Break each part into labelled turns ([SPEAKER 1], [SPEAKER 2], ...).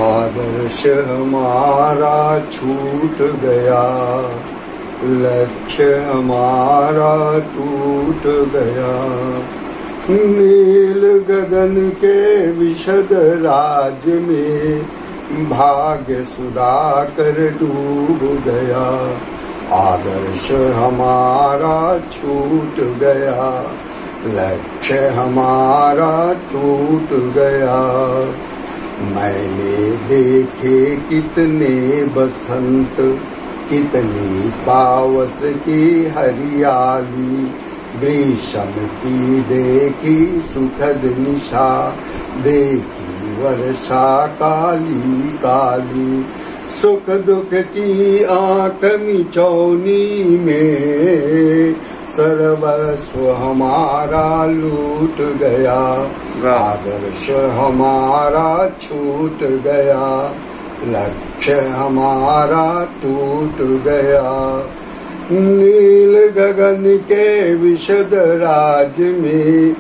[SPEAKER 1] आदर्श हमारा छूट गया, लक्ष्य हमारा टूट गया। नील गगन के विशद राज में भाग्य सुधाकर डूब गया। आदर्श हमारा छूट गया, लक्ष्य हमारा टूट गया। मैंने देखे कितने बसंत, कितनी पावस की हरियाली, ग्रीष्म की देखी सुखद निशा, देखी वर्षा काली काली। सुख दुख की आंख मिचौनी में सर्वस्व हमारा लूट गया। आदर्श हमारा छूट गया, लक्ष्य हमारा टूट गया। नील गगन के विशद राज में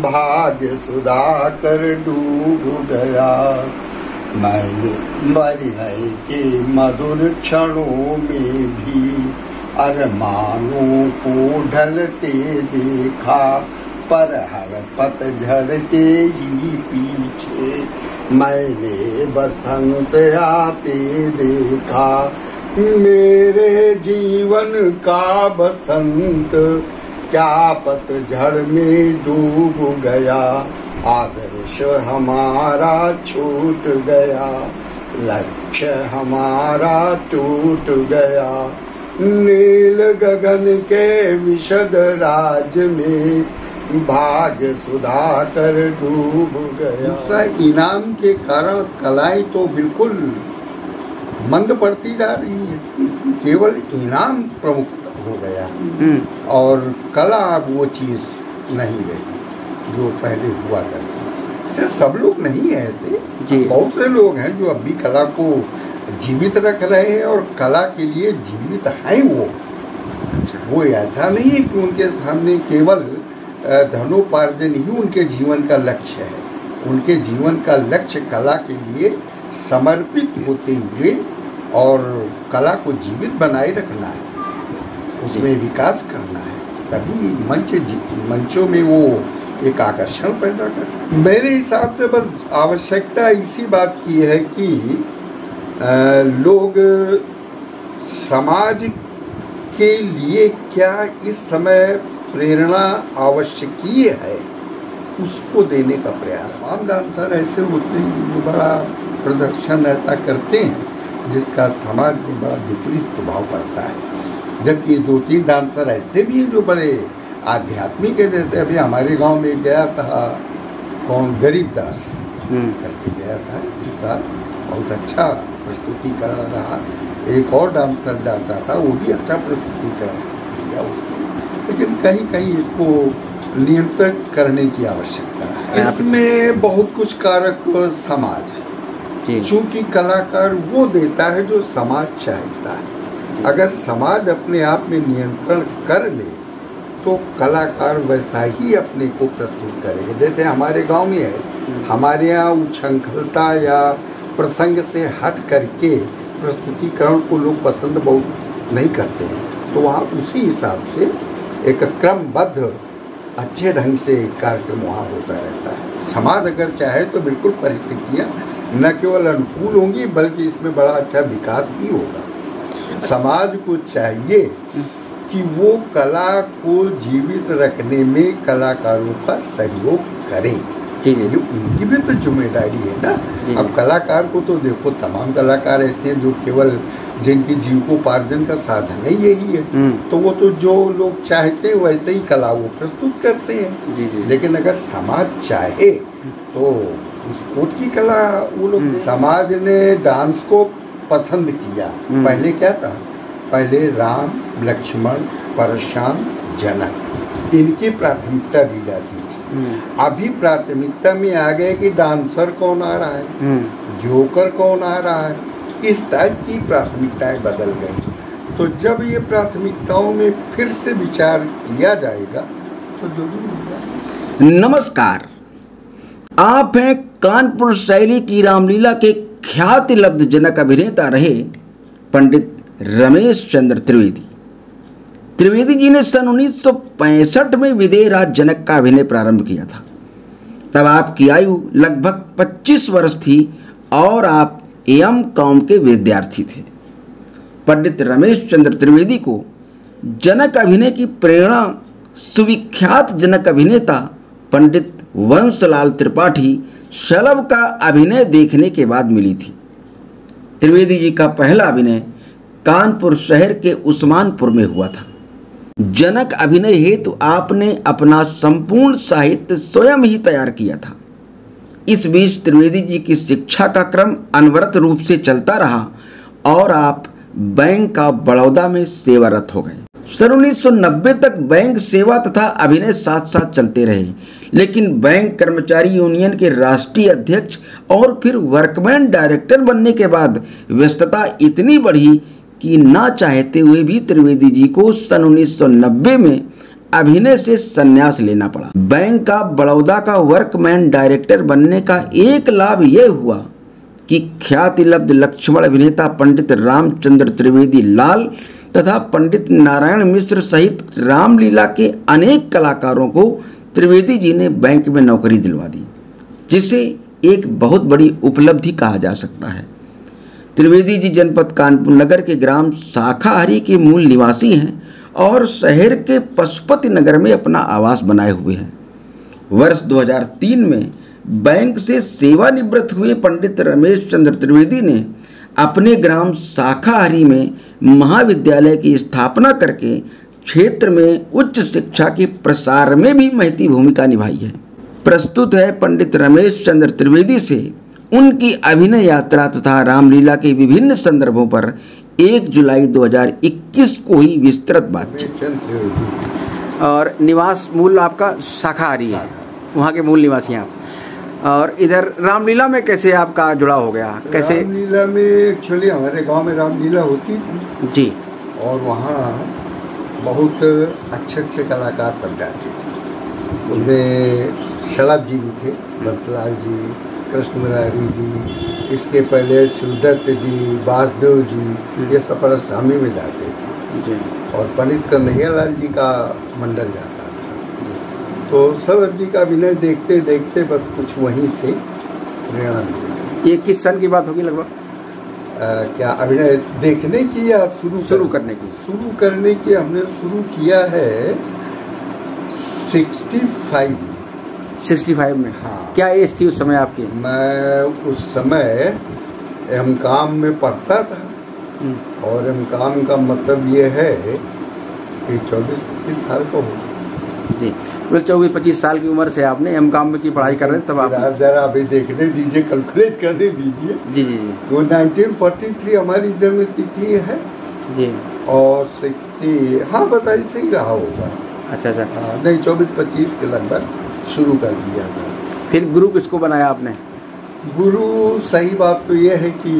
[SPEAKER 1] भाग्य सुधाकर डूब गया। मैंने मरने के मधुर क्षणों में भी अरमानों को ढलते देखा, पर हर पतझड़ के ही पीछे मैंने बसंत आते देखा। मेरे जीवन का बसंत क्या पतझड़ में डूब गया। आदर्श हमारा छूट गया, लक्ष्य हमारा टूट गया। नील गगन के विशद राज में भाग्य सुधाकर डूब गया। दूसरा, इनाम के कारण कलाएं तो बिल्कुल मंद पड़ती जा रही है, केवल इनाम प्रमुख हो गया और कला वो चीज नहीं रही जो पहले हुआ करती थी। सब लोग नहीं है ऐसे, बहुत से लोग हैं जो अब भी कला को जीवित रख रहे हैं और कला के लिए जीवित हैं वो ऐसा नहीं है कि उनके सामने केवल धनोपार्जन ही उनके जीवन का लक्ष्य है। उनके जीवन का लक्ष्य कला के लिए समर्पित होते हुए और कला को जीवित बनाए रखना है, उसमें विकास करना है, तभी मंचों में वो एक आकर्षण पैदा करता है। मेरे हिसाब से बस आवश्यकता इसी बात की है कि लोग समाज के लिए क्या इस समय प्रेरणा आवश्यकीय है उसको देने का प्रयास। आम डांसर ऐसे होते हैं जो बड़ा प्रदर्शन ऐसा करते हैं जिसका समाज में बड़ा विपरीत प्रभाव पड़ता है, जबकि 2-3 डांसर ऐसे भी हैं जो बड़े आध्यात्मिक है। जैसे अभी हमारे गांव में गया था गरीब दास करके गया था इस साल, बहुत अच्छा प्रस्तुतिकरण रहा। एक और डांसर जाता था, वो भी अच्छा प्रस्तुतिकरण दिया उसने, लेकिन कहीं कहीं इसको नियंत्रित करने की आवश्यकता है। इसमें बहुत कुछ कारक समाज है, चूँकि कलाकार वो देता है जो समाज चाहता है। अगर समाज अपने आप में नियंत्रण कर ले तो कलाकार वैसा ही अपने को प्रस्तुत करेंगे। जैसे हमारे गांव में है, हमारे यहाँ उच्छृंखलता या प्रसंग से हट करके प्रस्तुतिकरण को लोग पसंद बहुत नहीं करते हैं, तो वहाँ उसी हिसाब से एक क्रमबद्ध अच्छे ढंग से कार्यक्रम वहाँ होता रहता है। समाज अगर चाहे तो बिल्कुल परिस्थितियाँ न केवल अनुकूल होंगी बल्कि इसमें बड़ा अच्छा विकास भी होगा। समाज को चाहिए कि वो कला को जीवित रखने में कलाकारों का सहयोग करे। ये उनकी भी तो जिम्मेदारी है ना। अब कलाकार को तो देखो, तमाम कलाकार ऐसे हैं जो केवल जिनकी जीविकोपार्जन का साधन है यही है, तो वो तो जो लोग चाहते हैं वैसे ही कला वो प्रस्तुत करते हैं। लेकिन अगर समाज चाहे तो उस कोट की कला वो लोग, समाज ने डांस को पसंद किया। पहले क्या था, पहले राम लक्ष्मण परशुराम जनक इनकी प्राथमिकता दी जाती थी। अभी प्राथमिकता में आ गए कि डांसर कौन आ रहा है, जोकर कौन आ रहा है, इस टाइप की प्राथमिकताएं बदल गई। तो जब ये प्राथमिकताओं में फिर से विचार किया जाएगा तो जरूर होगा।
[SPEAKER 2] नमस्कार, आप हैं कानपुर शैली की रामलीला के ख्याति लब्ध जनक अभिनेता रहे पंडित रमेश चंद्र त्रिवेदी। त्रिवेदी जी ने सन 1965 में विदेह राज जनक का अभिनय प्रारंभ किया था। तब आपकी आयु लगभग 25 वर्ष थी और आप एम.कॉम के विद्यार्थी थे। पंडित रमेश चंद्र त्रिवेदी को जनक अभिनय की प्रेरणा सुविख्यात जनक अभिनेता पंडित वंशलाल त्रिपाठी शलभ का अभिनय देखने के बाद मिली थी। त्रिवेदी जी का पहला अभिनय कानपुर शहर के उस्मानपुर में हुआ था। जनक अभिनय हेतु आपने अपना संपूर्ण साहित्य स्वयं ही तैयार किया था। इस बीच त्रिवेदी जी की शिक्षा का क्रम अनवरत रूप से चलता रहा और आप बैंक ऑफ बड़ौदा में सेवारत हो गए। सन 1990 तक बैंक सेवा तथा अभिनय साथ साथ चलते रहे, लेकिन बैंक कर्मचारी यूनियन के राष्ट्रीय अध्यक्ष और फिर वर्कमैन डायरेक्टर बनने के बाद व्यस्तता इतनी बढ़ी कि ना चाहते हुए भी त्रिवेदी जी को सन 1990 में अभिनय से संन्यास लेना पड़ा। बैंक ऑफ बड़ौदा का वर्कमैन डायरेक्टर बनने का एक लाभ यह हुआ कि ख्याति लब्ध लक्ष्मण अभिनेता पंडित रामचंद्र त्रिवेदी लाल तथा पंडित नारायण मिश्र सहित रामलीला के अनेक कलाकारों को त्रिवेदी जी ने बैंक में नौकरी दिलवा दी, जिसे एक बहुत बड़ी उपलब्धि कहा जा सकता है। त्रिवेदी जी जनपद कानपुर नगर के ग्राम शाखाहरी के मूल निवासी हैं और शहर के पशुपति नगर में अपना आवास बनाए हुए हैं। वर्ष 2003 में बैंक से सेवानिवृत्त हुए पंडित रमेश चंद्र त्रिवेदी ने अपने ग्राम शाखाहरी में महाविद्यालय की स्थापना करके क्षेत्र में उच्च शिक्षा के प्रसार में भी महती भूमिका निभाई है। प्रस्तुत है पंडित रमेश चंद्र त्रिवेदी से उनकी अभिनय यात्रा तथा रामलीला के विभिन्न संदर्भों पर 1 जुलाई 2021 को हुई विस्तृत बातचीत। और निवास मूल आपका शाखाहरी है, वहाँ के मूल निवासी हैं आप। और इधर रामलीला में कैसे आपका जुड़ाव हो गया? कैसे?
[SPEAKER 1] रामलीला में एक्चुअली हमारे गांव में रामलीला होती थी
[SPEAKER 2] जी,
[SPEAKER 1] और वहाँ बहुत अच्छे अच्छे कलाकार सब जाते थे। उनमें शलभ जी भी थे, बंसलाल जी, कृष्ण मुरारी जी, इसके पहले शिवदत्त जी, वासुदेव जी, ये सब परस्वामी में जाते थे जी। और पंडित कन्हैयालाल जी का मंडल जाता था। तो शलभ जी का अभिनय देखते देखते बस कुछ वहीं से प्रेरणा मिली।
[SPEAKER 2] ये किस सन की बात होगी लगभग?
[SPEAKER 1] क्या अभिनय देखने की या शुरू
[SPEAKER 2] करने की?
[SPEAKER 1] शुरू करने की हमने शुरू किया है 65
[SPEAKER 2] में।
[SPEAKER 1] हाँ।
[SPEAKER 2] क्या एज थी उस समय आपकी?
[SPEAKER 1] मैं उस समय एम काम में पढ़ता था और एम काम का मतलब ये है कि 24-25 साल का हो
[SPEAKER 2] जी। 24-25 साल की उम्र से आपने एम काम में की पढ़ाई कर रहे थे तब आप?
[SPEAKER 1] जरा अभी देखने दीजिए, कैलकुलेट करने दीजिए।
[SPEAKER 2] जी जी जी।
[SPEAKER 1] तो 1943 हमारी जन्म तिथि है
[SPEAKER 2] जी।
[SPEAKER 1] और 60 हाँ बस ऐसे ही रहा होगा।
[SPEAKER 2] अच्छा।
[SPEAKER 1] हाँ, नहीं 24-25 के लगभग शुरू कर दिया था।
[SPEAKER 2] फिर गुरु किसको बनाया आपने?
[SPEAKER 1] गुरु सही बात तो ये है कि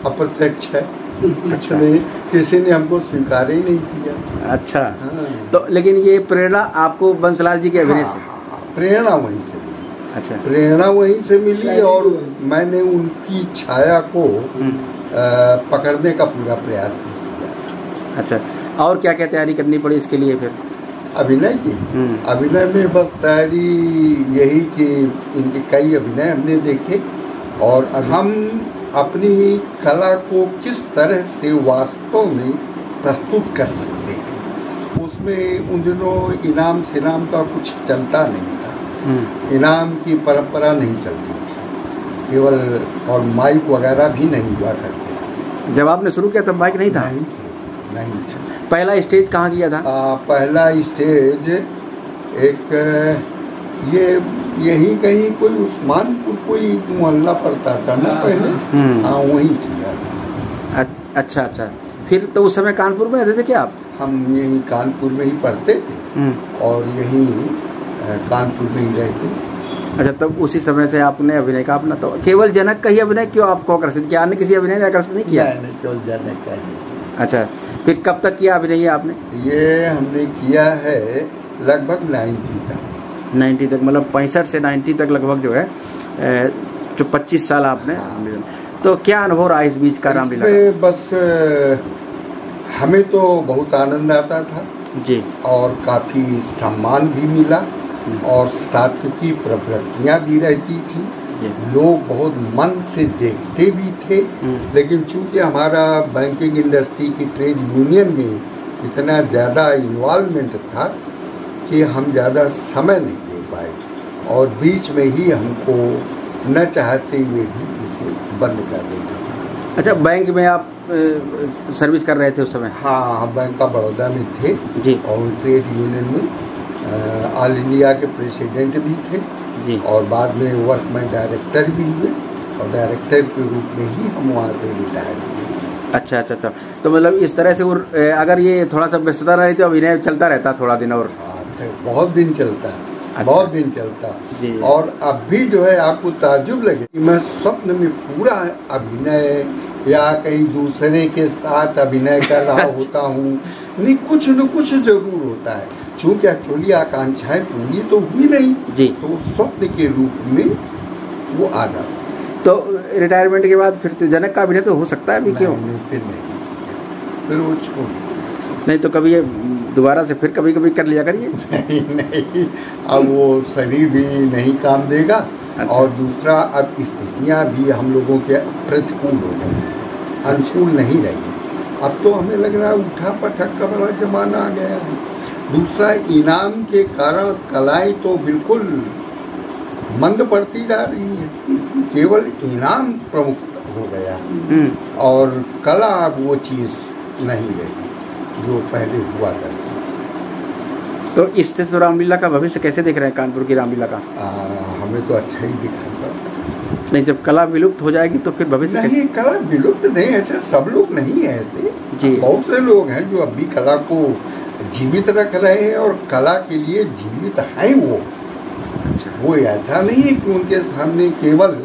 [SPEAKER 1] अप्रत्यक्ष है, कुछ नहीं, किसी ने हमको स्वीकार ही नहीं किया।
[SPEAKER 2] अच्छा।
[SPEAKER 1] हाँ।
[SPEAKER 2] तो लेकिन ये प्रेरणा आपको बंसलाल जी के अभिनय से?
[SPEAKER 1] प्रेरणा वहीं से मिली।
[SPEAKER 2] अच्छा।
[SPEAKER 1] प्रेरणा वहीं से मिली और मैंने उनकी छाया को पकड़ने का पूरा प्रयास किया।
[SPEAKER 2] अच्छा। और क्या क्या तैयारी करनी पड़ी इसके लिए फिर?
[SPEAKER 1] अभिनय की? अभिनय में बस तैयारी यही कि इनके कई अभिनय हमने देखे और हम अपनी कला को किस तरह से वास्तव में प्रस्तुत कर सकते हैं। उसमें उन दिनों इनाम सिनाम का कुछ चलता नहीं था, इनाम की परंपरा नहीं चलती थी केवल, और माइक वगैरह भी नहीं हुआ करते थे।
[SPEAKER 2] जब आपने शुरू किया तब माइक नहीं था?
[SPEAKER 1] नहीं।
[SPEAKER 2] पहला स्टेज कहाँ किया था?
[SPEAKER 1] पहला स्टेज एक यही कहीं कोई उस्मानपुर कोई मोहल्ला पड़ता था ना पहले, हाँ वहीं किया।
[SPEAKER 2] अच्छा। फिर तो उस समय कानपुर में रहते थे क्या आप?
[SPEAKER 1] हम यहीं कानपुर में ही पढ़ते थे और यहीं कानपुर में ही रहते।
[SPEAKER 2] अच्छा, तब उसी समय से आपने अभिनय का अपना, तो केवल जनक का ही अभिनय क्यों आपको आकर्षित किया? अन्य किसी अभिनय ने आकर्षित नहीं किया?
[SPEAKER 1] नहीं, केवल जनक का ही।
[SPEAKER 2] अच्छा, फिर कब तक किया अभिनय आपने?
[SPEAKER 1] ये हमने किया है लगभग 90 तक।
[SPEAKER 2] 90 तक, मतलब 65 से 90 तक लगभग जो है जो 25 साल आपने रामलीला, तो क्या अनुभव रहा इस बीच का रामलीला का?
[SPEAKER 1] बस हमें तो बहुत आनंद आता था
[SPEAKER 2] जी,
[SPEAKER 1] और काफ़ी सम्मान भी मिला और सात्विकी प्रवृत्तियाँ भी रहती थी। लोग बहुत मन से देखते भी थे, लेकिन चूंकि हमारा बैंकिंग इंडस्ट्री की ट्रेड यूनियन में इतना ज़्यादा इन्वॉल्वमेंट था कि हम ज़्यादा समय नहीं दे पाए और बीच में ही हमको न चाहते हुए भी इसे बंद कर देना पड़ा।
[SPEAKER 2] अच्छा, बैंक में आप सर्विस कर रहे थे उस समय?
[SPEAKER 1] हाँ, हम बैंक ऑफ बड़ौदा में थे
[SPEAKER 2] जी,
[SPEAKER 1] और ट्रेड यूनियन में ऑल इंडिया के प्रेसिडेंट भी थे
[SPEAKER 2] जी,
[SPEAKER 1] और बाद में वर्कमैन डायरेक्टर भी हुए और डायरेक्टर के रूप में ही हम वहाँ से रिटायर हुए।
[SPEAKER 2] अच्छा अच्छा अच्छा, तो मतलब इस तरह से अगर ये थोड़ा सा व्यस्तता रही तो अभिनय चलता रहता थोड़ा दिन और?
[SPEAKER 1] हाँ, बहुत दिन चलता है। अच्छा। बहुत दिन चलता
[SPEAKER 2] जी।
[SPEAKER 1] और अब भी जो है आपको ताज्जुब लगे कि मैं स्वप्न में पूरा अभिनय या कहीं दूसरे के साथ अभिनय कर रहा होता हूँ, नहीं कुछ न कुछ जरूर होता है। चूँकि एक्चुअली आकांक्षाएं पूरी तो हुई नहीं
[SPEAKER 2] जी,
[SPEAKER 1] तो स्वप्न के रूप में वो आ जाता।
[SPEAKER 2] तो रिटायरमेंट के बाद फिर तो जनक का अभिनय तो हो सकता है अभी? क्यों
[SPEAKER 1] फिर वो छोड़
[SPEAKER 2] नहीं, तो कभी ये दोबारा से फिर कभी कभी कर लिया करिए।
[SPEAKER 1] नहीं, अब वो शरीर भी नहीं काम देगा। अच्छा। और दूसरा अब स्थितियाँ भी हम लोगों के प्रतिकूल हो गई, अनुकूल नहीं रही। अब तो हमें लग रहा है उठा पटक का बड़ा जमाना आ गया है। दूसरा इनाम के कारण कलाएं तो बिल्कुल मंद पड़ती जा रही है, केवल इनाम प्रमुख हो गया और कला अब वो चीज़ नहीं रही जो पहले हुआ करती थी।
[SPEAKER 2] तो इससे तो रामलीला का भविष्य कैसे देख रहे हैं कानपुर की रामलीला का?
[SPEAKER 1] हमें तो अच्छा ही दिखाई पड़ता।
[SPEAKER 2] नहीं, जब कला विलुप्त हो जाएगी तो फिर भविष्य
[SPEAKER 1] नहीं, कला विलुप्त नहीं, ऐसे सब लोग नहीं है ऐसे जी। बहुत से लोग हैं जो अभी कला को जीवित रख रहे हैं और कला के लिए जीवित हैं वो। अच्छा। वो ऐसा नहीं है कि उनके सामने केवल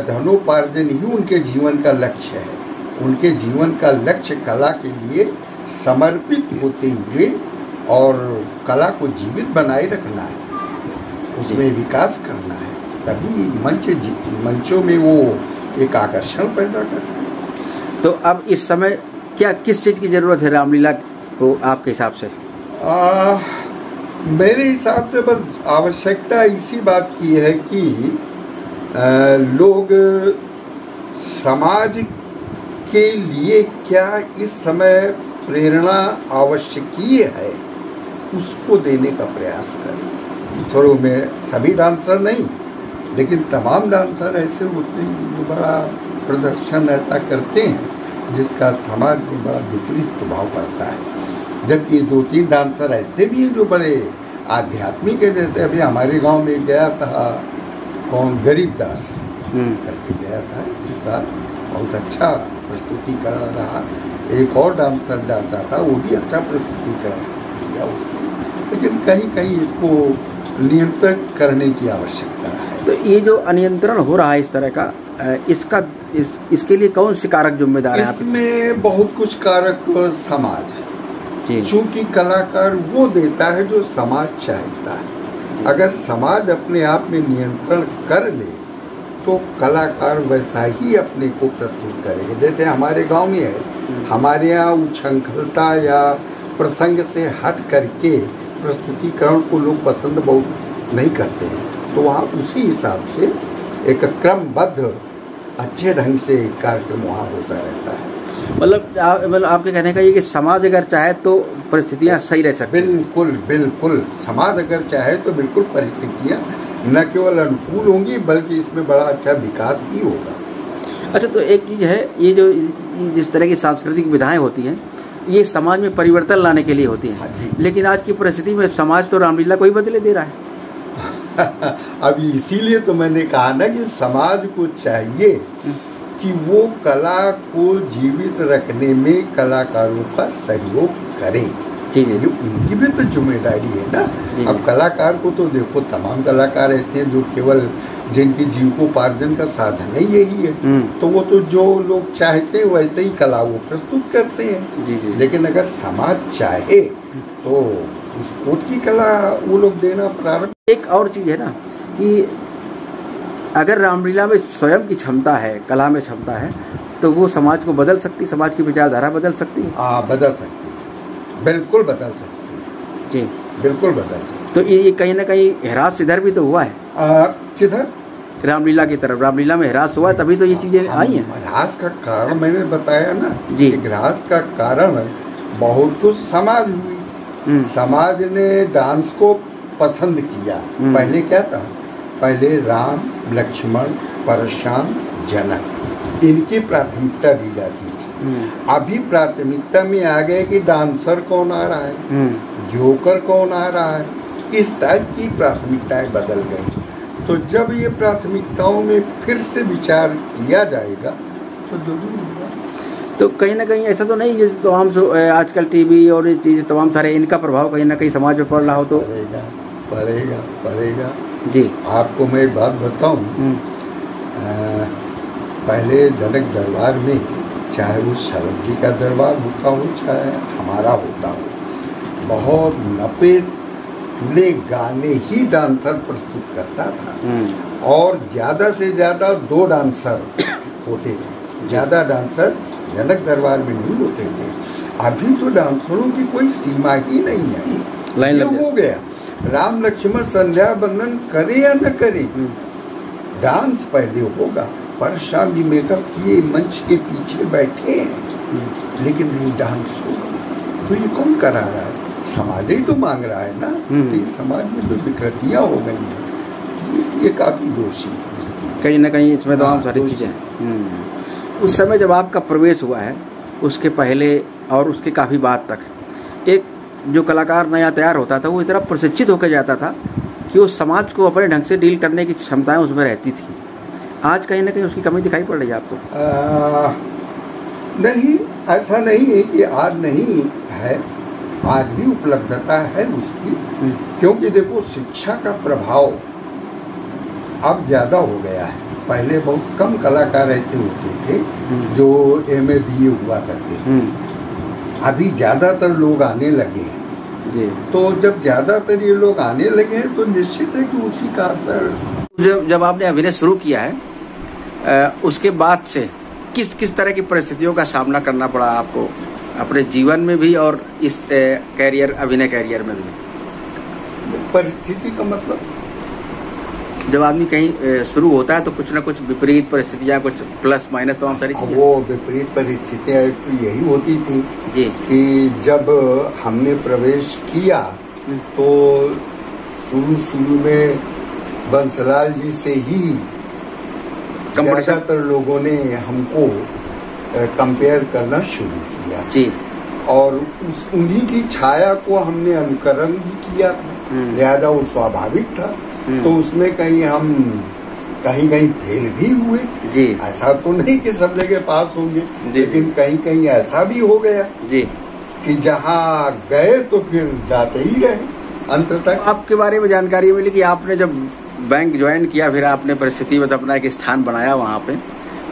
[SPEAKER 1] धनोपार्जन ही उनके जीवन का लक्ष्य है। उनके जीवन का लक्ष्य कला के लिए समर्पित होते हुए और कला को जीवित बनाए रखना है, उसमें विकास करना है, तभी मंचों में वो एक आकर्षण पैदा करता है।
[SPEAKER 2] तो अब इस समय क्या किस चीज़ की ज़रूरत है रामलीला को आपके हिसाब से?
[SPEAKER 1] मेरे हिसाब से बस आवश्यकता इसी बात की है कि लोग समाज के लिए क्या इस समय प्रेरणा आवश्यकीय है उसको देने का प्रयास करें। थोड़ों में सभी डांसर नहीं, लेकिन तमाम डांसर ऐसे होते हैं जो बड़ा प्रदर्शन ऐसा करते हैं जिसका समाज में बड़ा विपरीत प्रभाव पड़ता है। जबकि 2-3 डांसर ऐसे भी हैं जो बड़े आध्यात्मिक है। जैसे अभी हमारे गांव में गया था गरीब दास करके गया था, इस साल बहुत अच्छा प्रस्तुतिकरण रहा। एक और डांसर जाता था, वो भी अच्छा प्रस्तुतिकरण किया उसने, लेकिन कहीं कहीं इसको नियंत्रित करने की आवश्यकता है।
[SPEAKER 2] तो ये जो अनियंत्रण हो रहा है इस तरह का, इसके लिए कौन से कारक जिम्मेदार है?
[SPEAKER 1] इसमें बहुत कुछ कारक समाज है। चूंकि कलाकार वो देता है जो समाज चाहता है। अगर समाज अपने आप में नियंत्रण कर ले तो कलाकार वैसा ही अपने को प्रस्तुत करेंगे। जैसे हमारे गांव में है, हमारे यहाँ उछंखलता या प्रसंग से हट करके प्रस्तुतिकरण को लोग पसंद बहुत नहीं करते हैं, तो वहाँ उसी हिसाब से एक क्रमबद्ध अच्छे ढंग से कार्यक्रम वहाँ होता रहता है।
[SPEAKER 2] मतलब आपके कहने का ये कि समाज अगर चाहे तो परिस्थितियाँ सही रह सकती हैं।
[SPEAKER 1] बिल्कुल बिल्कुल, समाज अगर चाहे तो बिल्कुल परिस्थितियाँ न केवल अनुकूल होंगी बल्कि इसमें बड़ा अच्छा विकास भी होगा।
[SPEAKER 2] अच्छा, तो एक चीज़ है, ये जो जिस तरह की सांस्कृतिक विधाएं होती हैं ये समाज में परिवर्तन लाने के लिए होती हैं।
[SPEAKER 1] हाँ,
[SPEAKER 2] लेकिन आज की परिस्थिति में समाज तो रामलीला को ही बदले दे रहा है।
[SPEAKER 1] अभी इसीलिए तो मैंने कहा ना कि समाज को चाहिए कि वो कला को जीवित रखने में कलाकारों का सहयोग करें। ये उनकी भी तो जिम्मेदारी है ना। अब कलाकार को तो देखो, तमाम कलाकार ऐसे हैं जो केवल जिनकी जीविकोपार्जन का साधन ही यही है, तो वो तो जो लोग चाहते हैं वैसे ही कला वो प्रस्तुत करते हैं। लेकिन अगर समाज चाहे तो उस कोट की कला वो लोग देना प्रारंभ।
[SPEAKER 2] एक और चीज़ है ना कि अगर रामलीला में स्वयं की क्षमता है, कला में क्षमता है, तो वो समाज को बदल सकती, समाज की विचारधारा बदल सकती है।
[SPEAKER 1] हाँ, बदल सकती है, बिल्कुल बदल सकती है
[SPEAKER 2] जी,
[SPEAKER 1] बिल्कुल बदल सकती है।
[SPEAKER 2] तो ये कहीं ना कहीं ह्रास इधर भी तो हुआ है।
[SPEAKER 1] किधर?
[SPEAKER 2] रामलीला की तरफ, रामलीला में ह्रास हुआ, तभी तो ये चीजें आई हैं।
[SPEAKER 1] ह्रास का कारण मैंने बताया ना
[SPEAKER 2] जी।
[SPEAKER 1] कि ह्रास का कारण बहुत कुछ समाज हुई। समाज ने डांस को पसंद किया। पहले क्या था? पहले राम, लक्ष्मण, परशुराम, जनक, इनकी प्राथमिकता दी जाती थी। अभी प्राथमिकता में आ गए कि डांसर कौन आ रहा है, जोकर कौन आ रहा है, इस टाइप की प्राथमिकताएं बदल गई। तो जब ये प्राथमिकताओं में फिर से विचार किया जाएगा तो जरूर होगा।
[SPEAKER 2] तो कहीं ना कहीं ऐसा तो नहीं है तमाम आजकल टीवी और ये चीज़ें तमाम सारे, इनका प्रभाव कहीं ना कहीं समाज में पड़ रहा हो तो?
[SPEAKER 1] पड़ेगा पड़ेगा पड़ेगा
[SPEAKER 2] जी।
[SPEAKER 1] आपको मैं एक बात बताऊं, पहले जनक दरबार में, चाहे वो शरद जी का दरबार होता हो चाहे हमारा होता हो, बहुत नपे तुले गाने ही डांसर प्रस्तुत करता था और ज़्यादा से ज़्यादा 2 डांसर होते थे। ज़्यादा डांसर जनक दरबार में नहीं होते थे। अभी तो डांसरों की कोई सीमा ही नहीं है,
[SPEAKER 2] लाइन
[SPEAKER 1] ये हो गया। राम लक्ष्मण संध्या बंदन करे या न करे, डांस पहले होगा। परशुराम जी मेकअप किए मंच के पीछे बैठे हैं, लेकिन नहीं डांस होगा। तो ये कौन करा रहा है? समाज ही तो मांग रहा है ना। तो ये समाज में जो विकृतियाँ हो गई हैं, ये काफी दोषी है
[SPEAKER 2] कहीं ना कहीं इसमें तमाम सारी चीजें हैं। उस समय जब आपका प्रवेश हुआ है, उसके पहले और उसके काफी बाद तक, एक जो कलाकार नया तैयार होता था वो इतना प्रशिक्षित होकर जाता था कि उस समाज को अपने ढंग से डील करने की क्षमताएं उसमें रहती थी। आज कहीं ना कहीं उसकी कमी दिखाई पड़ रही है आपको?
[SPEAKER 1] नहीं, ऐसा नहीं है कि आज नहीं है, आज भी उपलब्धता है उसकी। क्योंकि देखो, शिक्षा का प्रभाव अब ज़्यादा हो गया है। पहले बहुत कम कलाकार ऐसे होते थे जो MA BA हुआ करते थे। अभी ज़्यादातर लोग आने लगे हैं जी। तो जब ज़्यादातर ये लोग आने लगे हैं तो निश्चित है कि उसी का असर।
[SPEAKER 2] जब आपने अभिनय शुरू किया है, उसके बाद से किस किस तरह की परिस्थितियों का सामना करना पड़ा आपको अपने जीवन में भी और इस कैरियर, अभिनय कैरियर में भी?
[SPEAKER 1] परिस्थिति का मतलब,
[SPEAKER 2] जब आदमी कहीं शुरू होता है तो कुछ ना कुछ विपरीत परिस्थितियाँ, कुछ प्लस माइनस तमाम सारी चीजें।
[SPEAKER 1] वो विपरीत परिस्थितियाँ तो यही होती थी
[SPEAKER 2] जी
[SPEAKER 1] कि जब हमने प्रवेश किया तो शुरू में बंसलाल जी से ही ज़्यादातर लोगों ने हमको कंपेयर करना शुरू किया जी। और उन्हीं की छाया को हमने अनुकरण भी किया था, लिहाजा वो स्वाभाविक था। तो उसमें कहीं हम कहीं फेल भी हुए जी। ऐसा तो नहीं कि सब जगह पास होंगे, लेकिन कहीं ऐसा भी हो गया जी कि जहाँ गए तो फिर जाते ही रहे अंत तक।
[SPEAKER 2] आपके बारे में जानकारी मिली कि आपने जब बैंक ज्वाइन किया, फिर आपने परिस्थिति में अपना एक स्थान बनाया वहाँ पे,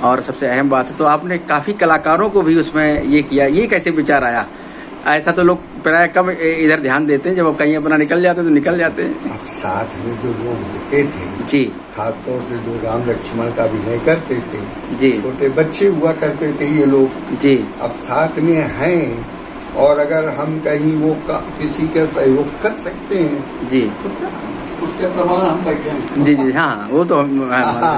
[SPEAKER 2] और सबसे अहम बात है तो आपने काफ़ी कलाकारों को भी उसमें ये किया। ये कैसे विचार आया? ऐसा तो लोग प्राय कम इधर ध्यान देते हैं, जब वो कहीं अपना निकल जाते तो निकल जाते हैं।
[SPEAKER 1] अब साथ में जो लोग होते थे
[SPEAKER 2] जी,
[SPEAKER 1] खासतौर से जो राम लक्ष्मण का अभिनय करते थे
[SPEAKER 2] जी,
[SPEAKER 1] छोटे बच्चे हुआ करते थे ये लोग जी, अब साथ में हैं और अगर हम कहीं वो किसी का सहयोग कर सकते हैं जी तो उसके प्रमाण हम बैठे हैं।
[SPEAKER 2] जी जी हाँ, वो तो हम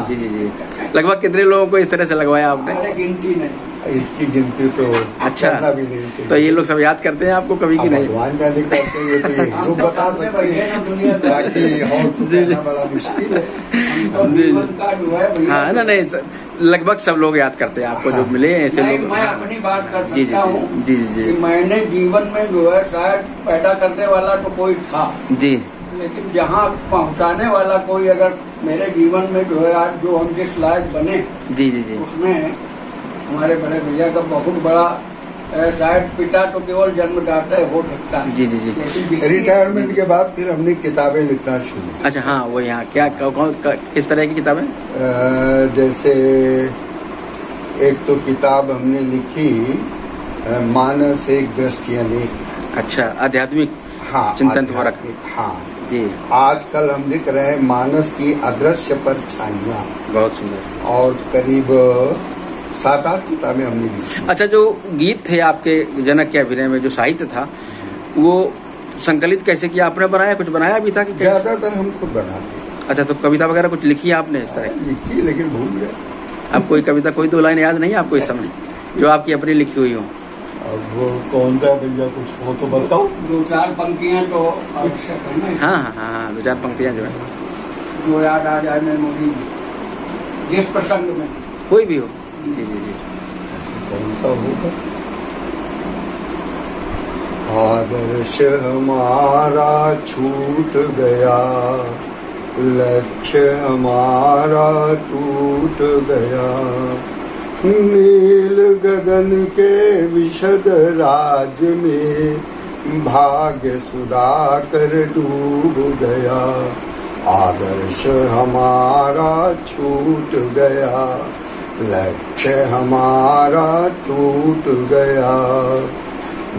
[SPEAKER 2] जी जी जी। लगभग कितने लोगों को इस तरह से लगवाया आपने?
[SPEAKER 1] गिनती नहीं, इसकी गिनती तो
[SPEAKER 2] अच्छा
[SPEAKER 1] भी नहीं।
[SPEAKER 2] तो ये लोग सब याद करते हैं आपको कभी की नहीं?
[SPEAKER 1] भगवान जाने करते हैं, तो ये लोग बता सकते हैं, बाकी और तो कहना बड़ा मुश्किल है।
[SPEAKER 2] हाँ ना, नहीं लगभग सब लोग याद करते हैं आपको जो मिले ऐसे लोग।
[SPEAKER 3] मैं अपनी बात कर
[SPEAKER 2] जी
[SPEAKER 3] सकता हूँ
[SPEAKER 2] जी जी जी।
[SPEAKER 3] मैंने जीवन में जो है शायद पैदा करने वाला तो कोई था
[SPEAKER 2] जी,
[SPEAKER 3] लेकिन जहाँ पहुँचाने वाला कोई अगर मेरे जीवन में जो है आज जो हम जिस लायक बने
[SPEAKER 2] जी जी जी,
[SPEAKER 3] उसमें हमारे बड़े भैया का बहुत बड़ा शायद पिता तो केवल जन्मदाता हो सकता है।
[SPEAKER 2] जी जी जी।
[SPEAKER 1] रिटायरमेंट के बाद फिर हमने किताबें लिखना शुरू।
[SPEAKER 2] अच्छा हाँ, वो यहाँ क्या किस तरह की किताबें?
[SPEAKER 1] जैसे एक तो किताब हमने लिखी मानस एक दृष्टि अनेक।
[SPEAKER 2] अच्छा, आध्यात्मिक
[SPEAKER 1] हाँ,
[SPEAKER 2] चिंतन।
[SPEAKER 1] हाँ
[SPEAKER 2] जी।
[SPEAKER 1] आजकल हम लिख रहे हैं मानस की अदृश्य परछाइयाँ।
[SPEAKER 2] बहुत सुंदर।
[SPEAKER 1] और करीब 7-8 किताबें हमने लिखी।
[SPEAKER 2] अच्छा, जो गीत थे आपके जनक के अभिनय में, जो साहित्य था, वो संकलित कैसे किया आपने? बनाया, कुछ बनाया भी था कि कैसे?
[SPEAKER 1] ज्यादातर हम खुद बनाते।
[SPEAKER 2] अच्छा, तो कविता वगैरह कुछ लिखी है आपने इस तरह?
[SPEAKER 1] लिखी, लेकिन भूल गए।
[SPEAKER 2] अब कोई कविता, कोई 2 लाइन याद नहीं है आपको इस समय जो आपकी अपनी लिखी हुई हो?
[SPEAKER 1] अब वो कौन सा भैया, कुछ हो तो बताओ।
[SPEAKER 3] 2-4 पंक्तियां तो आवश्यक है ना।
[SPEAKER 2] हाँ, 2-4 पंक्तियां जो है,
[SPEAKER 3] जो याद आ जाए मेमोरी में, जिस प्रसंग में
[SPEAKER 2] कोई भी हो। जी जी जी।
[SPEAKER 1] कौन सा होगा? आदर्श हमारा छूट गया, लक्ष्य हमारा टूट गया, नील गगन के विशद राज में भाग्य सुधाकर डूब गया। आदर्श हमारा छूट गया, लक्ष्य हमारा टूट गया।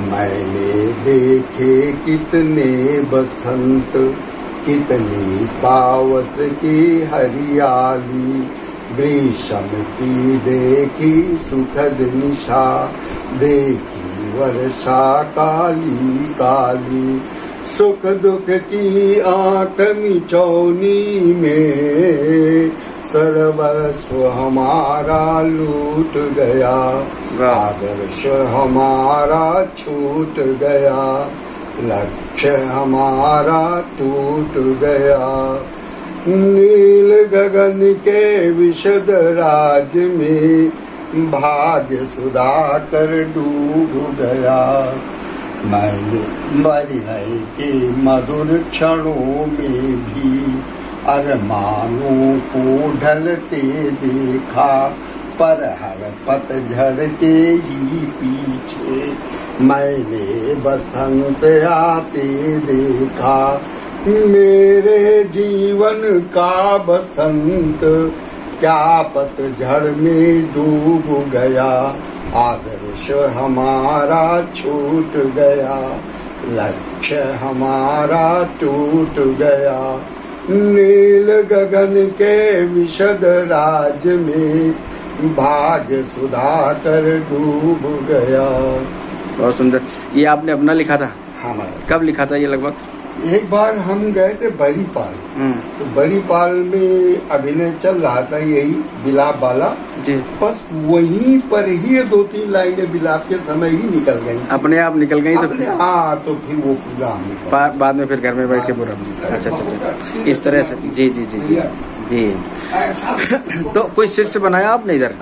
[SPEAKER 1] मैंने देखे कितने बसंत, कितनी पावस की हरियाली, ग्रीष्म की देखी सुखद निशा, देखी वर्षा काली काली, सुख दुख की आंख मिचौनी में सर्वस्व हमारा लूट गया। आदर्श हमारा छूट गया, लक्ष्य हमारा टूट गया, नील गगन के विशद राज में भाग्य सुधाकर डूब गया। मैंने परिणय के मधुर क्षणों में भी अरमानों को ढलते देखा, पर हर पतझड़ के ही पीछे मैंने बसंत आते देखा। मेरे जीवन का बसंत क्या पतझड़ में डूब गया। आदर्श हमारा छूट गया, लक्ष्य हमारा टूट गया, नील गगन के विशद राज में भाग्य सुधाकर डूब गया।
[SPEAKER 2] बहुत सुंदर। ये आपने अपना लिखा था?
[SPEAKER 1] हमारा।
[SPEAKER 2] कब लिखा था ये लगभग?
[SPEAKER 1] एक बार हम गए थे बरीपाल, तो बरीपाल में अभिनय चल रहा था, यही बिलाप वाला
[SPEAKER 2] जी।
[SPEAKER 1] बस वहीं पर ही 2-3 लाइनें बिलाप के समय ही निकल गई,
[SPEAKER 2] अपने आप निकल गई। तो
[SPEAKER 1] हाँ, तो फिर वो पूरा
[SPEAKER 2] बाद में फिर घर में बैठ के पूरा। अच्छा, इस तरह से। जी जी जी जी जी। तो कोई शिष्य बनाया आपने इधर?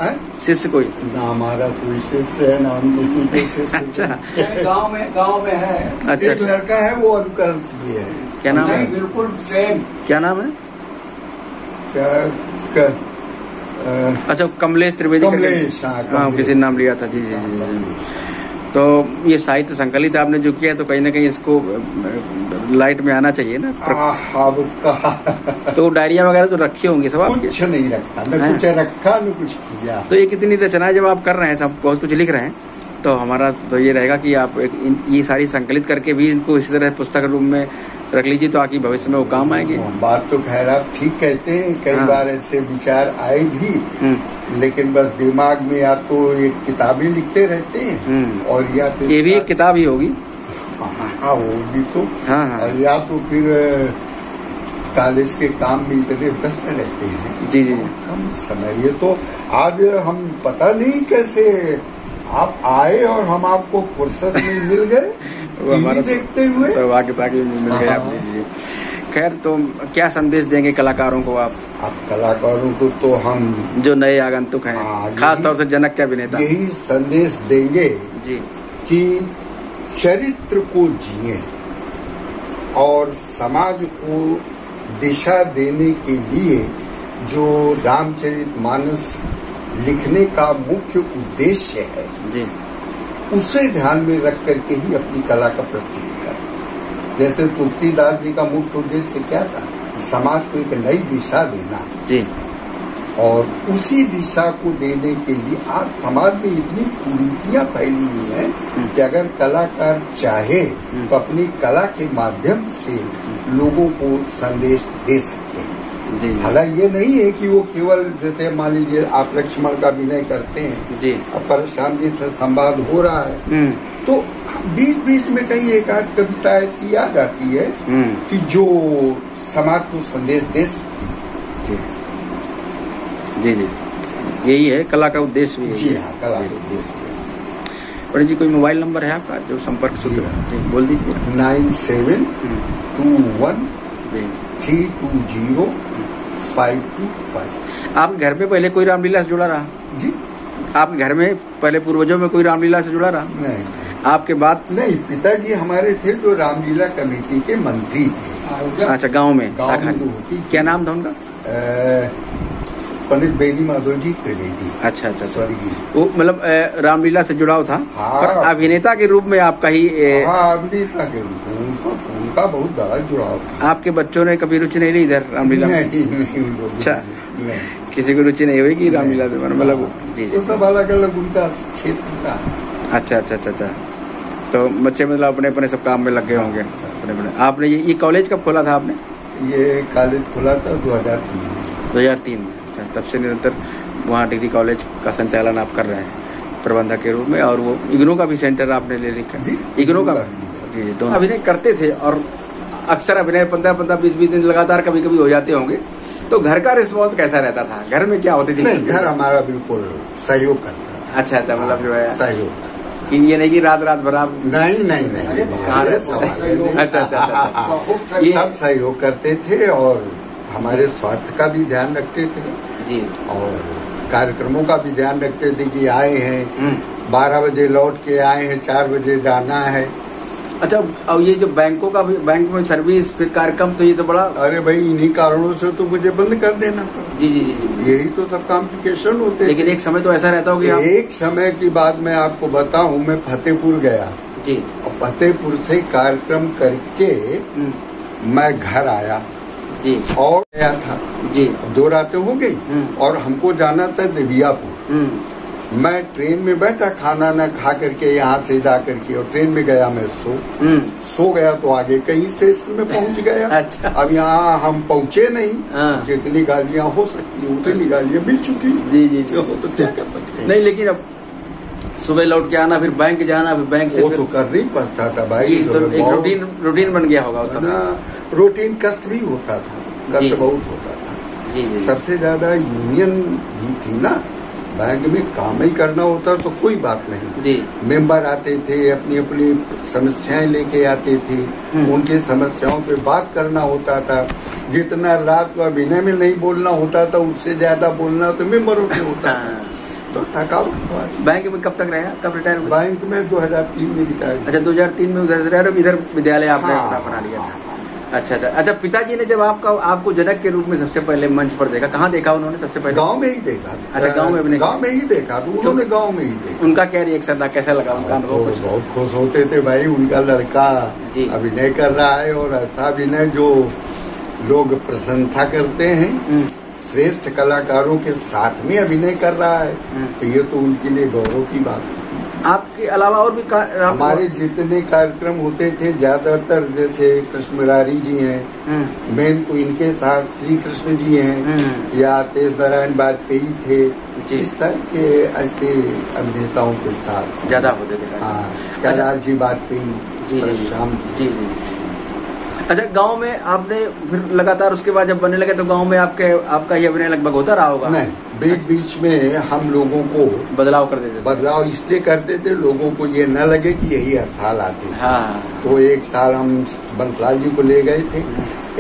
[SPEAKER 2] शिष्य कोई?
[SPEAKER 1] ना हमारा कोई शिष्य है, ना हम किसी के शिष्य।
[SPEAKER 2] अच्छा,
[SPEAKER 3] गांव में है।
[SPEAKER 2] अच्छा,
[SPEAKER 1] एक लड़का है, वो अनुकरण किए है।
[SPEAKER 2] क्या नाम है?
[SPEAKER 3] बिल्कुल सेम।
[SPEAKER 2] क्या नाम है?
[SPEAKER 1] क्या
[SPEAKER 2] अच्छा, कमलेश त्रिवेदी।
[SPEAKER 1] कमलेश,
[SPEAKER 2] हाँ, किसी ने नाम लिया था। जी जी जी। तो ये साहित्य संकलित आपने जो किया, तो कहीं ना कहीं इसको लाइट में आना चाहिए ना। तो डायरिया वगैरह तो रखी होंगी सब आपके?
[SPEAKER 1] कुछ नहीं रखा, न कुछ रखा न कुछ किया।
[SPEAKER 2] तो ये कितनी रचनाएं जब आप कर रहे हैं, सब बहुत कुछ लिख रहे हैं, तो हमारा तो ये रहेगा कि आप ये सारी संकलित करके भी इनको इसी तरह पुस्तक रूप में रख लीजिए, तो आगे भविष्य में वो काम आएगी।
[SPEAKER 1] बात तो खैर आप ठीक कहते हैं, कई बार ऐसे विचार आए भी, लेकिन बस दिमाग में या तो एक किताबें लिखते रहते हैं, और या तो
[SPEAKER 2] ये भी एक किताब ही होगी।
[SPEAKER 1] हाँ, होगी तो। और या तो फिर कॉलेज के काम में इतने व्यस्त रहते हैं।
[SPEAKER 2] जी जी।
[SPEAKER 1] कम समय। ये तो आज हम पता नहीं कैसे आप आए और हम आपको फुर्सत में मिल गए
[SPEAKER 2] वो हमारा
[SPEAKER 1] देखते हुए
[SPEAKER 2] सौभाग्य था कि मिल गए आप। जी। खैर, तो क्या संदेश देंगे कलाकारों को आप?
[SPEAKER 1] कलाकारों को तो हम
[SPEAKER 2] जो नए आगंतुक हैं, खास तौर से जनक के अभिनेता,
[SPEAKER 1] यही संदेश देंगे
[SPEAKER 2] जी
[SPEAKER 1] कि चरित्र को जिए और समाज को दिशा देने के लिए जो रामचरितमानस लिखने का मुख्य उद्देश्य है
[SPEAKER 2] जी,
[SPEAKER 1] उसे ध्यान में रख करके ही अपनी कला का प्रस्तुत करें। जैसे तुलसीदास जी का मुख्य उद्देश्य क्या था? समाज को एक नई दिशा देना
[SPEAKER 2] जी।
[SPEAKER 1] और उसी दिशा को देने के लिए आज समाज में इतनी कुरीतियां फैली हुई हैं कि अगर कलाकार चाहे तो अपनी कला के माध्यम से लोगों को संदेश दे सकते हैं। हालांकि ये नहीं है कि वो केवल जैसे मान लीजिए आप लक्ष्मण का अभिनय करते हैं
[SPEAKER 2] जी,
[SPEAKER 1] अब परशुराम जी से संवाद हो रहा है तो बीच बीच में कहीं एक आध कविता ऐसी आ जाती है कि जो समाज को संदेश दे सकती है।
[SPEAKER 2] जी जी, यही है कला का उद्देश्य भी।
[SPEAKER 1] जी हाँ, कला का उद्देश्य।
[SPEAKER 2] पंडित जी कोई मोबाइल नंबर है आपका जो संपर्क सूत्र है? जी बोल दीजिए।
[SPEAKER 1] 9721320525।
[SPEAKER 2] आप घर में पहले कोई रामलीला से जुड़ा रहा?
[SPEAKER 1] जी,
[SPEAKER 2] आपके घर में पहले पूर्वजों में कोई रामलीला से जुड़ा रहा?
[SPEAKER 1] नहीं।
[SPEAKER 2] आपके बाद?
[SPEAKER 1] नहीं, पिताजी हमारे थे जो रामलीला कमेटी के मंत्री थे।
[SPEAKER 2] अच्छा, गांव में
[SPEAKER 1] गाँव में होती।
[SPEAKER 2] क्या नाम था उनका?
[SPEAKER 1] पंडित बेनी माधव जी त्रिवेदी।
[SPEAKER 2] अच्छा अच्छा,
[SPEAKER 1] स्वर्गीय।
[SPEAKER 2] वो मतलब रामलीला से जुड़ाव था।
[SPEAKER 1] हाँ,
[SPEAKER 2] पर अभिनेता के रूप में आपका ही
[SPEAKER 1] अभिनेता के रूप में उनका बहुत बड़ा जुड़ाव था।
[SPEAKER 2] आपके बच्चों ने कभी रुचि नहीं ली इधर रामलीला में?
[SPEAKER 1] नहीं।
[SPEAKER 2] अच्छा, किसी को रुचि नहीं हुई कि रामलीला में मतलब? जी,
[SPEAKER 1] तो सब अलग अलग उनका क्षेत्र का।
[SPEAKER 2] अच्छा अच्छा अच्छा अच्छा, तो बच्चे मतलब अपने अपने सब काम में लग गए होंगे अपने अपने। आपने ये कॉलेज कब खोला था आपने?
[SPEAKER 1] ये कॉलेज खोला था 2003 में।
[SPEAKER 2] अच्छा, तब से निरंतर वहाँ डिग्री कॉलेज का संचालन आप कर रहे हैं प्रबंधक के रूप में, और वो इग्नू का भी सेंटर आपने ले रखा है? इग्नू का जी जी। तो अभिनय करते थे और अक्सर अभिनय 15-20 दिन लगातार कभी कभी हो जाते होंगे, तो घर का रिस्पॉन्स कैसा रहता था? घर में क्या होती थी?
[SPEAKER 1] नहीं, घर हमारा बिल्कुल सहयोग करता था।
[SPEAKER 2] अच्छा अच्छा, मतलब जो है
[SPEAKER 1] सहयोग
[SPEAKER 2] कि ये नहीं कि रात भर आप?
[SPEAKER 1] नहीं।
[SPEAKER 2] अच्छा अच्छा, ये
[SPEAKER 1] सब सहयोग करते थे और हमारे स्वास्थ्य का भी ध्यान रखते थे
[SPEAKER 2] जी,
[SPEAKER 1] और कार्यक्रमों का भी ध्यान रखते थे कि आए हैं 12 बजे लौट के आए हैं, 4 बजे जाना है।
[SPEAKER 2] अच्छा, और ये जो बैंकों का भी, बैंक में सर्विस फिर कार्यक्रम, तो ये तो बड़ा।
[SPEAKER 1] अरे भाई, इन्हीं कारणों से तो मुझे बंद कर देना पड़ा।
[SPEAKER 2] जी जी जी,
[SPEAKER 1] यही तो सब कॉम्प्लिकेशन होते।
[SPEAKER 2] लेकिन एक समय तो ऐसा रहता होगा।
[SPEAKER 1] एक समय की बात मैं आपको बताऊं, मैं फतेहपुर गया
[SPEAKER 2] जी,
[SPEAKER 1] और फतेहपुर से कार्यक्रम करके मैं घर आया
[SPEAKER 2] जी,
[SPEAKER 1] और गया था
[SPEAKER 2] जी,
[SPEAKER 1] 2 रातें हो गई और हमको जाना था देवियापुर। मैं ट्रेन में बैठा, खाना न खा करके यहाँ से जा करके, और ट्रेन में गया मैं सो गया तो आगे कहीं स्टेशन में पहुँच गया।
[SPEAKER 2] अच्छा।
[SPEAKER 1] अब यहाँ हम पहुँचे नहीं, जितनी गाड़ियाँ हो सकती उतनी गाड़ियाँ मिल चुकी।
[SPEAKER 2] जी जी,
[SPEAKER 1] तो क्या कर सकते हैं।
[SPEAKER 2] नहीं, लेकिन अब सुबह लौट के आना, फिर बैंक जाना, फिर बैंक से
[SPEAKER 1] वो तो करना ही पड़ता था भाई।
[SPEAKER 2] तो एक रूटीन बन गया होगा उस समय।
[SPEAKER 1] रूटीन कष्ट भी होता था, कष्ट बहुत होता था।
[SPEAKER 2] जी जी,
[SPEAKER 1] सबसे ज्यादा यूनियन भी थी ना, बैंक में काम ही करना होता तो कोई बात नहीं
[SPEAKER 2] जी।
[SPEAKER 1] मेंबर आते थे, अपनी अपनी समस्याएं लेके आते थे, उनके समस्याओं पे बात करना होता था। जितना रात को अभिनय में नहीं बोलना होता था, उससे ज्यादा बोलना तो मेंबरों से होता था। तो थकावट।
[SPEAKER 2] बैंक में कब तक रहे, कब रिटायर हुए?
[SPEAKER 1] बैंक में 2003 में रिटायर।
[SPEAKER 2] अच्छा, 2003 में उधर से रहे, इधर विद्यालय आपने अपना बना लिया था। अच्छा अच्छा अच्छा, पिताजी ने जब आपको जनक के रूप में सबसे पहले मंच पर देखा, कहाँ देखा उन्होंने सबसे पहले?
[SPEAKER 1] गांव में ही देखा।
[SPEAKER 2] अच्छा, गांव में?
[SPEAKER 1] गांव में ही देखा, तो उन्होंने गांव में ही देखा।
[SPEAKER 2] उनका क्या रिएक्शन था, कैसा लगा उनका अनुभव?
[SPEAKER 1] बहुत खुश होते थे भाई, उनका लड़का अभिनय कर रहा है और ऐसा अभिनय जो लोग प्रशंसा करते हैं, श्रेष्ठ कलाकारों के साथ में अभिनय कर रहा है, तो ये तो उनके लिए गौरव की बात है।
[SPEAKER 2] आपके अलावा और भी
[SPEAKER 1] हमारे जितने कार्यक्रम होते थे, ज्यादातर जैसे कृष्ण मुरारी जी हैं, मेन तो इनके साथ श्री कृष्ण जी हैं, या तेज नारायण वाजपेयी थे, इस तरह के ऐसे अभिनेताओं के साथ
[SPEAKER 2] ज्यादा होते थे।
[SPEAKER 1] हाँ, कैलाश जी वाजपेयी, परशुराम
[SPEAKER 2] जी जी। अच्छा, गांव में आपने फिर लगातार उसके बाद जब बनने लगे तो गांव में आपका ही अभिनय लगभग होता रहा होगा?
[SPEAKER 1] नहीं, बीच बीच में हम लोगों को
[SPEAKER 2] बदलाव कर देते थे।
[SPEAKER 1] बदलाव इसलिए करते थे लोगों को ये न लगे कि यही हर साल आते।
[SPEAKER 2] हाँ।
[SPEAKER 1] तो एक साल हम बंसलाल जी को ले गए थे,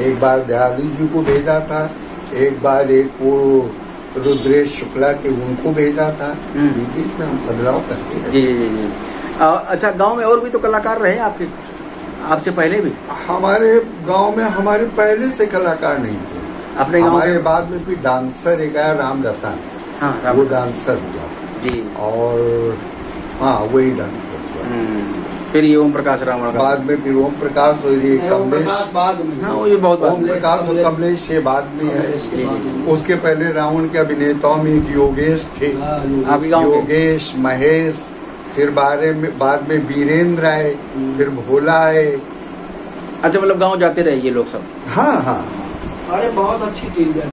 [SPEAKER 1] एक बार दयालु जी को भेजा था, एक बार एक वो रुद्रेश शुक्ला के उनको भेजा था। बीच में हम बदलाव करते थे।
[SPEAKER 2] जी जी जी। अच्छा, गाँव में और भी तो कलाकार रहे आपसे पहले भी?
[SPEAKER 1] हमारे गांव में हमारे पहले से कलाकार नहीं थे।
[SPEAKER 2] अपने गांव
[SPEAKER 1] हमारे बाद में भी डांसर एक आया, राम रतन। वो डांसर हुआ
[SPEAKER 2] जी,
[SPEAKER 1] और हाँ, वही डांसर हुआ।
[SPEAKER 2] फिर ये ओम प्रकाश रावण का
[SPEAKER 1] बाद में फिर ओम प्रकाश और ये
[SPEAKER 3] ओम
[SPEAKER 1] कमलेश।
[SPEAKER 3] प्रकाश बाद में।
[SPEAKER 2] हाँ, वो ये बहुत
[SPEAKER 1] ओम प्रकाश और कमलेश ये बाद में
[SPEAKER 3] जी,
[SPEAKER 1] है। उसके पहले रावण के अभिनेताओं में एक योगेश थे,
[SPEAKER 2] आपके गाँव के?
[SPEAKER 1] योगेश, महेश, फिर बाद में वीरेंद्र आए, फिर भोला आए।
[SPEAKER 2] अच्छा, मतलब गाँव जाते रहे ये लोग सब?
[SPEAKER 1] हाँ हाँ।
[SPEAKER 3] अरे बहुत अच्छी टीम है।